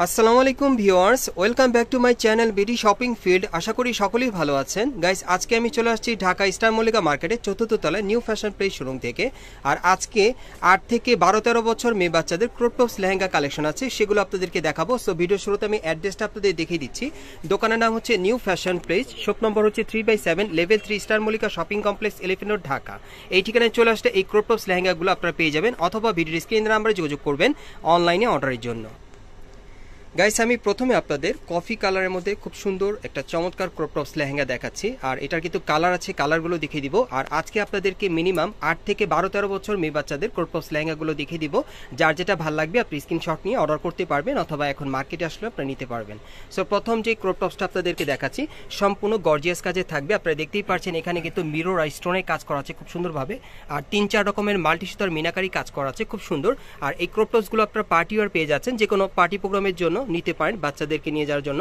আসসালামু আলাইকুম viewers, welcome back to my channel BD shopping field. আশা করি সকলেই ভালো আছেন। গাইস, আজকে আমি চলে আসছি ঢাকা স্টার মল্লিকা মার্কেটের ৪র্থ তলায় নিউ ফ্যাশন প্লেস শোরুম থেকে। আর আজকে ৮ থেকে ১২-১৩ বছর মেয়ে বাচ্চাদের ক্রপ টপস লেহেঙ্গা কালেকশন আছে, সেগুলো আপনাদেরকে দেখাবো। সো ভিডিও শুরুতে আমি অ্যাড্রেসটা আপনাদের দেখিয়ে দিচ্ছি। দোকানের নাম হচ্ছে New Fashion Place, shop number হচ্ছে 3/7, level 3, Star Mallika Shopping Complex, Elephant Road, Dhaka. এই ঠিকানায় চলে আসলে এই ক্রপ টপস লেহেঙ্গাগুলো আপনারা পেয়ে যাবেন, অথবা ভিডিওর স্ক্রিন নাম্বারে যোগাযোগ করবেন অনলাইনে অর্ডারের জন্য। গাইস, আমি প্রথমে আপনাদের কফি কালারের মধ্যে খুব সুন্দর একটা চমৎকার ক্রপ টপস লেহেঙ্গা দেখাচ্ছি। আর এটার কিন্তু কালার আছে, কালারগুলো দেখিয়ে দিব। আর আজকে আপনাদেরকে মিনিমাম ৮ থেকে ১২-১৩ বছর মেয়ে বাচ্চাদের ক্রপ টপস লেহেঙ্গাগুলো দেখিয়ে দিব। যার যেটা ভালো লাগবে আপনি স্ক্রিনশট নিয়ে অর্ডার করতে পারবেন, অথবা এখন মার্কেটে আসলে আপনারা নিতে পারবেন। সো প্রথম যে ক্রপ টপসটা আপনাদেরকে দেখাচ্ছি সম্পূর্ণ গর্জিয়াস কাজে থাকবে। আপনারা দেখতেই পাচ্ছেন এখানে কিন্তু মিরর আর স্টোনের কাজ করা আছে খুব সুন্দরভাবে। আর ৩-৪ রকমের মাল্টি সুতার মিনাকারি কাজ করা আছে খুব সুন্দর। আর এই ক্রপ টপসগুলো আপনারা পার্টি ওয়্যার পেয়ে যাচ্ছেন, যে কোনো পার্টি প্রোগ্রামের জন্য নিতে পারেন, বাচ্চাদেরকে নিয়ে যাওয়ার জন্য,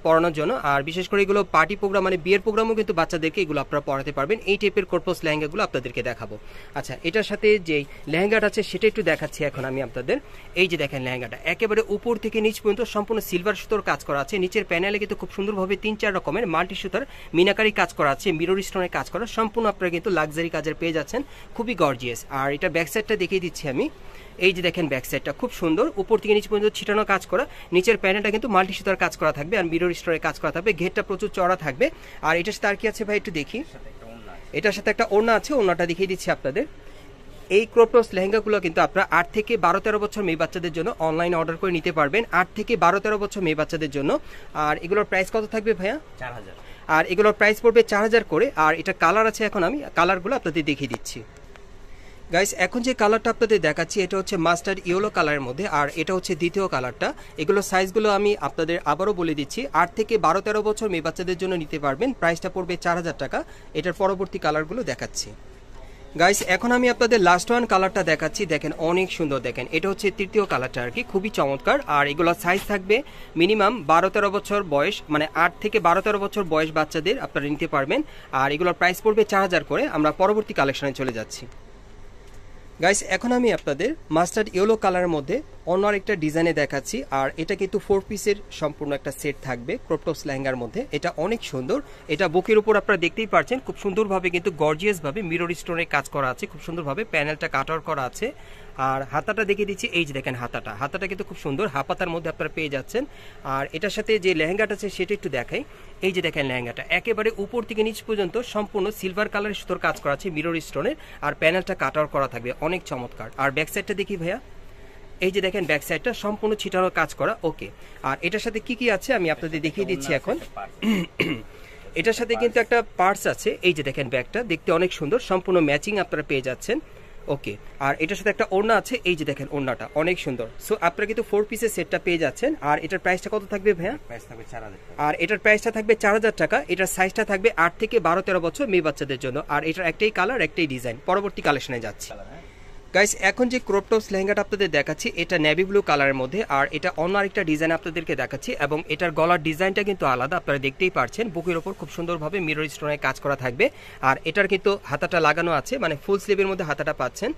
পড়ানোর জন্য। আর বিশেষ করে এগুলো পার্টি প্রোগ্রাম মানে বিয়ের প্রোগ্রামও কিন্তু বাচ্চাদেরকে এগুলো আপনারা পড়াতে পারবেন। এই টাইপের ক্রপ টপস লেহেঙ্গাগুলো আপনাদেরকে দেখাবো। আচ্ছা, এটার সাথে যে লেহেঙ্গাটা আছে সেটা একটু দেখাচ্ছি এখন আমি আপনাদের। এই যে দেখেন লেহেঙ্গাটা একেবারে উপর থেকে নিচ পর্যন্ত সম্পূর্ণ সিলভার সুতোর কাজ করা আছে। নিচের প্যানেলে কিন্তু খুব সুন্দরভাবে ৩-৪ রকমের মাল্টি সুতার মিনাকারি কাজ করা আছে, মিরর স্টোনের কাজ করা, সম্পূর্ণ আপনারা কিন্তু লাক্সারি কাজের পেয়ে যাচ্ছেন, খুবই গর্জিয়াস। আর এটা ব্যাক সাইডটা দেখিয়ে দিচ্ছি আমি। এই যে দেখেন ব্যাক সাইডটা খুব সুন্দর, উপর থেকে নিচ পর্যন্ত ছিটানো কাজ করা। নিচের প্যানেলটা কিন্তু মাল্টি সুতার কাজ করা থাকবে, আর মিরর স্টোনের কাজ করা থাকবে। ঘেরটা প্রচুর চড়া থাকবে। আর এটার সাথে আর কি আছে ভাই একটু দেখি। এটার সাথে একটা ওড়না আছে, ওড়নাটা দেখিয়ে দিচ্ছি আপনাদের। এই ক্রপ টপস লেহেঙ্গাগুলো কিন্তু আপনারা ৮ থেকে ১২-১৩ বছর মেয়ে বাচ্চাদের জন্য অনলাইনে অর্ডার করে নিতে পারবেন, ৮ থেকে ১২-১৩ বছর মেয়ে বাচ্চাদের জন্য। আর এগুলোর প্রাইস কত থাকবে ভাইয়া? ৪,০০০। আর এগুলোর প্রাইস পড়বে ৪,০০০ করে। আর এটা কালার আছে, এখন আমি কালারগুলো আপনাদের দেখিয়ে দিচ্ছি। গাইস, এখন যে কালারটা আপনাদের দেখাচ্ছি এটা হচ্ছে মাস্টার্ড ইয়েলো কালারের মধ্যে, আর এটা হচ্ছে দ্বিতীয় কালারটা। এগুলো সাইজগুলো আমি আপনাদের আবারও বলে দিচ্ছি, ৮ থেকে ১২-১৩ বছর মেয়ে বাচ্চাদের জন্য নিতে পারবেন। প্রাইসটা পড়বে ৪,০০০ টাকা। এটার পরবর্তী কালারগুলো দেখাচ্ছি। গাইস, এখন আমি আপনাদের লাস্ট ওয়ান কালারটা দেখাচ্ছি। দেখেন অনেক সুন্দর, দেখেন এটা হচ্ছে তৃতীয় কালারটা আর কি, খুবই চমৎকার। আর এগুলো সাইজ থাকবে মিনিমাম ১২-১৩ বছর বয়স, মানে ৮ থেকে ১২-১৩ বছর বয়স বাচ্চাদের আপনারা নিতে পারবেন। আর এগুলোর প্রাইস পড়বে ৪,০০০ করে। আমরা পরবর্তী কালেকশনে চলে যাচ্ছি। গাইস, এখন আমি আপনাদের মাস্টার্ড ইয়েলো কালারের মধ্যে অন্য আরেকটা ডিজাইনে দেখাচ্ছি। আর এটা কিন্তু 4 পিসের সম্পূর্ণ একটা সেট থাকবে ক্রপ টপস লেহেঙ্গার মধ্যে। এটা অনেক সুন্দর। এটা বুকের উপর আপনারা দেখতেই পাচ্ছেন খুব সুন্দরভাবে কিন্তু গর্জিয়াসভাবে মিরর স্টোনের কাজ করা আছে, খুব সুন্দরভাবে প্যানেলটা কাট আউট করা আছে। আর হাতাটা দেখিয়ে দিচ্ছি। এই যে দেখেন হাতাটা কিন্তু খুব সুন্দর, হাপাতার মধ্যে আপনারা পেয়ে যাচ্ছেন। আর এটার সাথে যে লেহেঙ্গাটা আছে সেটা একটু দেখাই। এই যে দেখেন লেহেঙ্গাটা একেবারে উপর থেকে নিচ পর্যন্ত সম্পূর্ণ সিলভার কালারের সুতোর কাজ করা আছে, মিরর স্টোনের। আর প্যানেলটা কাট আউট করা থাকবে, অনেক চমৎকার। আর ব্যাক সাইডটা দেখি ভাইয়া। এই যে দেখেন ব্যাক সাইডটা সম্পূর্ণ ছিটানো কাজ করা। ওকে, আর এটার সাথে কি কি আছে আমি আপনাদের দেখিয়ে দিচ্ছি এখন। এটার সাথে কিন্তু একটা পার্স আছে। এই যে দেখেন ব্যাগটা দেখতে অনেক সুন্দর, সম্পূর্ণ ম্যাচিং আপনারা পেয়ে যাচ্ছেন। ওকে, আর এটার সাথে একটা ওড়না আছে। এই যে দেখেন ওড়নাটা অনেক সুন্দর। সো আপনারা কিন্তু 4 পিসের সেটটা পেয়ে যাচ্ছেন। আর এটার প্রাইসটা কত থাকবে ভাইয়া? প্রাইস থাকবে ৪,০০০। আর এটার প্রাইসটা থাকবে ৪,০০০ টাকা। এটার সাইজটা থাকবে ৮ থেকে ১২-১৩ বছর মেয়ে বাচ্চাদের জন্য। আর এটার একটাই কালার, একটাই ডিজাইন। পরবর্তী কালেকশনে যাচ্ছি। গাইস, এখন যে ক্রপ টপস লেহেঙ্গাটা আপনাদের দেখাচ্ছি এটা নেভি ব্লু কালারের মধ্যে। আর এটা অন্য আরেকটা ডিজাইন আপনাদেরকে দেখাচ্ছি, এবং এটার গলার ডিজাইনটা কিন্তু আলাদা, আপনারা দেখতেই পাচ্ছেন। বুকের ওপর খুব সুন্দরভাবে মিরর স্টোনের কাজ করা থাকবে। আর এটার কিন্তু হাতাটা লাগানো আছে, মানে ফুল স্লিভের মধ্যে হাতাটা পাচ্ছেন।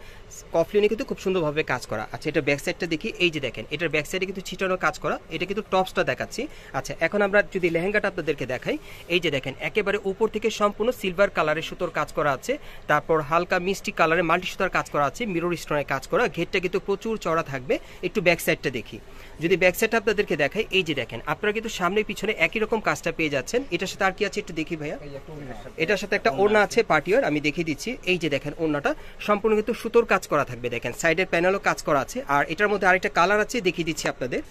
কফলিনে কিন্তু খুব সুন্দরভাবে কাজ করা। আচ্ছা, এটা ব্যাক সাইডটা দেখি। এই যে দেখেন এটার ব্যাক সাইডে কিন্তু ছিটানো কাজ করা। এটা কিন্তু টপসটা দেখাচ্ছি। আচ্ছা, এখন আমরা যদি লেহেঙ্গাটা আপনাদেরকে দেখাই। এই যে দেখেন একেবারে উপর থেকে সম্পূর্ণ সিলভার কালারের সুতোর কাজ করা আছে, তারপর হালকা মিষ্টি কালারের মাল্টি সুতার কাজ করা আছে, মিরর স্টোনের কাজ করা। ঘেরটা কিন্তু প্রচুর চড়া থাকবে। একটু ব্যাক সাইডটা দেখি। যদি ব্যাক সাইডটা আপনাদেরকে দেখাই, এই যে দেখেন আপনারা কিন্তু সামনে পিছনে একই রকম কাজটা পেয়ে যাচ্ছেন। এটার সাথে আর কি আছে একটু দেখি ভাইয়া। এটার সাথে একটা ওড়না আছে পার্টিওর, আমি দেখিয়ে দিচ্ছি। এই যে দেখেন ওড়নাটা সম্পূর্ণ কিন্তু সুতোর কাজ করা থাকবে, দেখেন সাইডের প্যানেলও কাজ করা আছে। আর এটার মধ্যে আরেকটা কালার আছে, দেখিয়ে দিচ্ছি আপনাদের।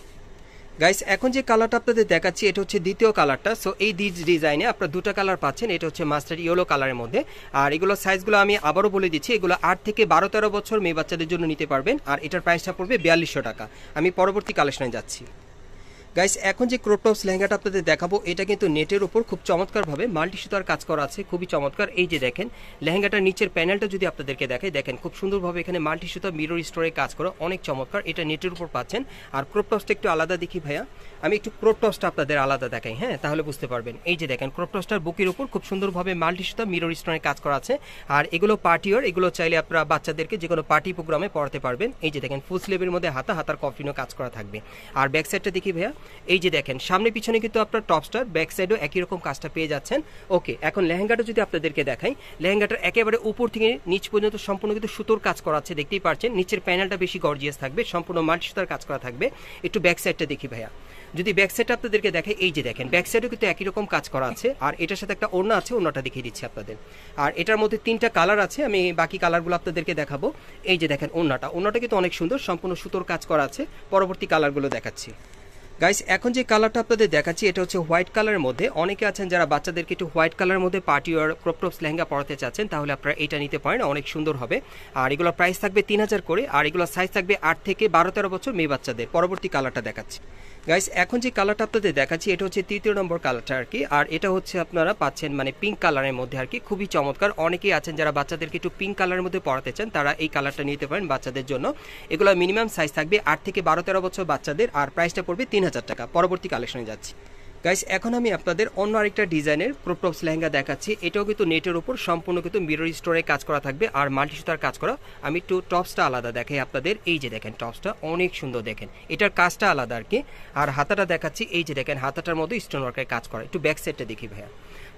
গাইস, এখন যে কালারটা আপনাদের দেখাচ্ছি এটা হচ্ছে দ্বিতীয় কালারটা। সো এই ডিজাইনে আপনারা দুটো কালার পাচ্ছেন। এটা হচ্ছে মাস্টার্ড ইয়েলো কালারের মধ্যে। আর এগুলো সাইজগুলো আমি আবারও বলে দিচ্ছি, এগুলো ৮ থেকে ১২-১৩ বছর মেয়ে বাচ্চাদের জন্য নিতে পারবেন। আর এটার প্রাইসটা পড়বে ৪২০০ টাকা। আমি পরবর্তী কালেকশনে যাচ্ছি। গাইস এখন যে ক্রপ টপস লেহেঙ্গাটা আপনাদের দেখাবো এটা কিন্তু নেটের উপর খুব চমৎকারভাবে মাল্টি সুতার কাজ করা আছে, খুবই চমৎকার। এই যে দেখেন লেহেঙ্গাটার নিচের প্যানেলটা যদি আপনাদেরকে দেখাই, দেখেন খুব সুন্দরভাবে এখানে মাল্টি সুতা মিরর স্টোরে কাজ করা, অনেক চমৎকার। এটা নেটের উপর পাচ্ছেন। আর ক্রপ টপসটা একটু আলাদা দেখি ভাইয়া, আমি একটু ক্রপ টপসটা আপনাদের আলাদা দেখাই, হ্যাঁ, তাহলে বুঝতে পারবেন। এই যে দেখেন ক্রপ টপসটার বুকের উপর খুব সুন্দরভাবে মাল্টি সুতা মিরর স্টোরে কাজ করা আছে। আর এগুলো পার্টি ওয়্যার, এগুলো চাইলে আপনারা বাচ্চাদেরকে যে কোনো পার্টি প্রোগ্রামে পড়াতে পারবেন। এই যে দেখেন ফুল স্লিভের মধ্যে হাতার কফিনও কাজ করা থাকবে। আর ব্যাক সাইডটা দেখি ভাইয়া, এই যে দেখেন সামনে পিছনে কিন্তু আপনার টপস্টার ব্যাক সাইডও একই রকম কাজটা পেয়ে যাচ্ছেন। ওকে, এখন লেহেঙ্গাটা যদি আপনাদেরকে দেখাই, লেহেঙ্গাটার একেবারে উপর থেকে নিচ পর্যন্ত সম্পূর্ণ কিন্তু সুতোর কাজ করা আছে, দেখতেই পাচ্ছেন। নিচের প্যানেলটা বেশি গর্জিয়াস থাকবে, সম্পূর্ণ মাল্টি সুতার কাজ করা থাকবে। একটু ব্যাক সাইডটা দেখি ভাইয়া, যদি ব্যাক সাইডটা আপনাদেরকে দেখাই, এই যে দেখেন ব্যাক সাইডও কিন্তু একই রকম কাজ করা আছে। আর এটার সাথে একটা ওড়না আছে, ওড়নাটা দেখিয়ে দিচ্ছি আপনাদের। আর এটার মধ্যে 3টা কালার আছে, আমি বাকি কালারগুলো আপনাদেরকে দেখাবো। এই যে দেখেন ওড়নাটা কিন্তু অনেক সুন্দর, সম্পূর্ণ সুতোর কাজ করা আছে। পরবর্তী কালারগুলো দেখাচ্ছি। গাইস এখন যে কালারটা আপনাদের দেখাচ্ছি এটা হচ্ছে হোয়াইট কালারের মধ্যে। অনেকে আছেন যারা বাচ্চাদেরকে একটু হোয়াইট কালারের মধ্যে পার্টি আর ক্রপ টপস লেহেঙ্গা পরাতে চাচ্ছেন, তাহলে আপনারা এটা নিতে পারেন, অনেক সুন্দর হবে। আর এগুলোর প্রাইস থাকবে 3000 করে। আর এগুলোর সাইজ থাকবে 8 থেকে 12-13 বছর মেয়ে বাচ্চাদের। পরবর্তী কালারটা দেখাচ্ছি। গাইস এখন যে কালারটা আপনাদের দেখাচ্ছি এটা হচ্ছে 3য় নম্বর কালারটা আর কি। আর এটা হচ্ছে আপনারা পাচ্ছেন মানে পিঙ্ক কালারের মধ্যে আর কি, খুবই চমৎকার। অনেকেই আছেন যারা বাচ্চাদেরকে একটু পিঙ্ক কালারের মধ্যে পরাতে চান, তারা এই কালারটা নিতে পারেন বাচ্চাদের জন্য। এগুলো মিনিমাম সাইজ থাকবে 8 থেকে 12-13 বছর বাচ্চাদের। আর প্রাইসটা পড়বে 3000 টাকা। পরবর্তী কালেকশনে যাচ্ছি। গাইস এখন আমি আপনাদের অন্য আরেকটা ডিজাইনের ক্রপ টপস লেহেঙ্গা দেখাচ্ছি। এটাও কিন্তু নেটের উপর সম্পূর্ণ কিন্তু মিরর স্টোরে কাজ করা থাকবে আর মাল্টি সুতার কাজ করা। আমি একটু টপসটা আলাদা দেখাই আপনাদের। এই যে দেখেন টপসটা অনেক সুন্দর, দেখেন এটার কাজটা আলাদা আর কি। আর হাতাটা দেখাচ্ছি, এই যে দেখেন হাতাটার মধ্যে স্টোন ওয়ার্কের কাজ করা। একটু ব্যাক সাইডটা দেখি ভাইয়া,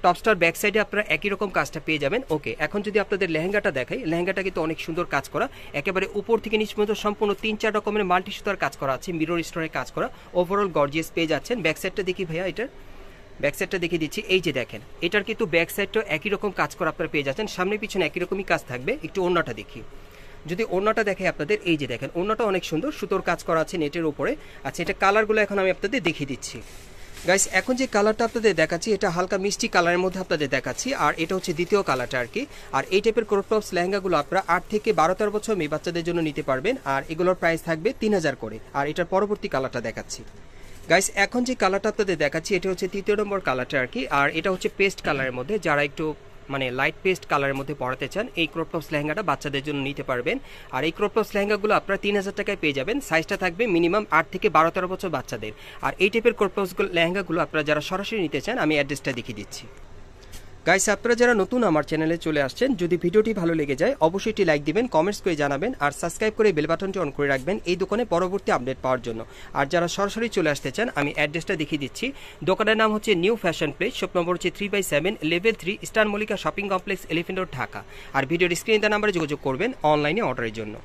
টপস্টার ব্যাক সাইডে আপনারা একই রকম কাজটা পেয়ে যাবেন। ওকে, এখন যদি আপনাদের লেহেঙ্গাটা দেখাই, লেহেঙ্গাটা কিন্তু অনেক সুন্দর কাজ করা, একেবারে উপর থেকে নিচ পর্যন্ত সম্পূর্ণ 3-4 রকমের মাল্টি সুতার কাজ করা আছে, মিরর স্টোরে কাজ করা। ওভারঅল গর্জিয়াস পেয়ে যাচ্ছেন। ব্যাক সাইডটা দেখি ভাইয়া, এটার ব্যাক সাইডটা দেখিয়ে দিচ্ছি। এই যে দেখেন এটার কিন্তু ব্যাক সাইডটা একই রকম কাজ করা আপনারা পেয়ে যাচ্ছেন, সামনে পিছনে একই রকমই কাজ থাকবে। একটু ওড়নাটা দেখি, যদি ওড়নাটা দেখে আপনাদের, এই যে দেখেন ওড়নাটা অনেক সুন্দর, সুতোর কাজ করা আছে নেটের উপরে। আচ্ছা, এটা কালারগুলো এখন আমি আপনাদের দেখিয়ে দিচ্ছি। গাইস এখন যে কালারটা আপনাদের দেখাচ্ছি এটা হালকা মিষ্টি কালারের মধ্যে আপনাদের দেখাচ্ছি। আর এটা হচ্ছে দ্বিতীয় কালারটা আর কি। আর এই টাইপের ক্রপ টপস লেহেঙ্গাগুলো আপনারা 8 থেকে 12-13 বছর মেয়ে বাচ্চাদের জন্য নিতে পারবেন। আর এগুলোর প্রাইস থাকবে 3000 করে। আর এটার পরবর্তী কালারটা দেখাচ্ছি। গাইস এখন যে কালারটা আপনাদের দেখাচ্ছি এটা হচ্ছে 3য় নম্বর কালারটা আর কি। আর এটা হচ্ছে পেস্ট কালারের মধ্যে, যারা একটু মানে লাইট পেস্ট কালারের মধ্যে পরাতে চান এই ক্রপ টপস লেহেঙ্গাটা বাচ্চাদের জন্য নিতে পারবেন। আর এই ক্রপ টপস লেহেঙ্গাগুলো আপনারা 3000 টাকায় পেয়ে যাবেন। সাইজটা থাকবে মিনিমাম 8 থেকে 12-13 বছর বাচ্চাদের। আর এই টাইপের ক্রপ টপস লেহেঙ্গাগুলো আপনারা যারা সরাসরি নিতে চান, আমি অ্যাড্রেসটা দেখিয়ে দিচ্ছি। গাইস আপনারা যারা নতুন আমার চ্যানেলে চলে আসছেন, যদি ভিডিওটি ভালো লেগে যায় অবশ্যই একটি লাইক দিবেন, কমেন্টস করে জানাবেন আর সাবস্ক্রাইব করে বেল বাটনটি অন করে রাখবেন এই দোকানে পরবর্তী আপডেট পাওয়ার জন্য। আর যারা সরাসরি চলে আসতে চান, আমি অ্যাড্রেসটা দেখিয়ে দিচ্ছি। দোকানের নাম হচ্ছে New Fashion Place, shop number হচ্ছে 3/7, level 3, Star Mallika Shopping Complex, Elephant Road, Dhaka. আর ভিডিওর স্ক্রিনে দেওয়া নাম্বারে যোগাযোগ করবেন অনলাইনে অর্ডারের জন্য।